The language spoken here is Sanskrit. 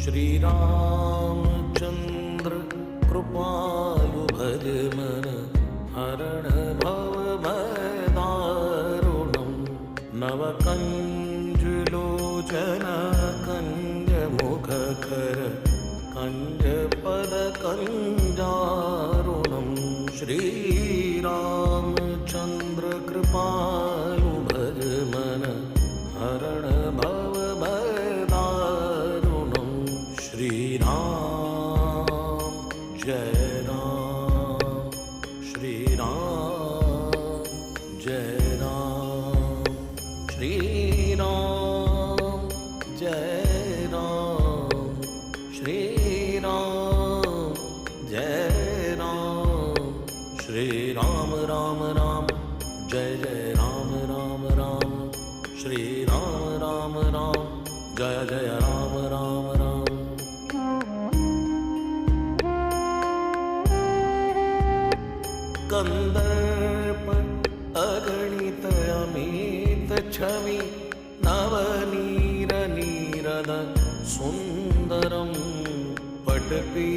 श्रीरामचन्द्र कृपालु भज मन हरण भव भयदारुणं नवकञ्जुलोचन कञ्जमुखकर कञ्जपदकञ्जारुणं श्रीरामचन्द्र कृपालु भज मन हरण भव भयदारुणं श्रीराम जय राम श्रीराम जय राम श्रीराम जय राम श्रीराम जय राम श्रीराम राम राम जय जय राम राम राम श्रीराम राम राम जय जय राम राम राम। कंदर्प अगणित अमित छवि नवनीर नीरद सुंदरम पटपी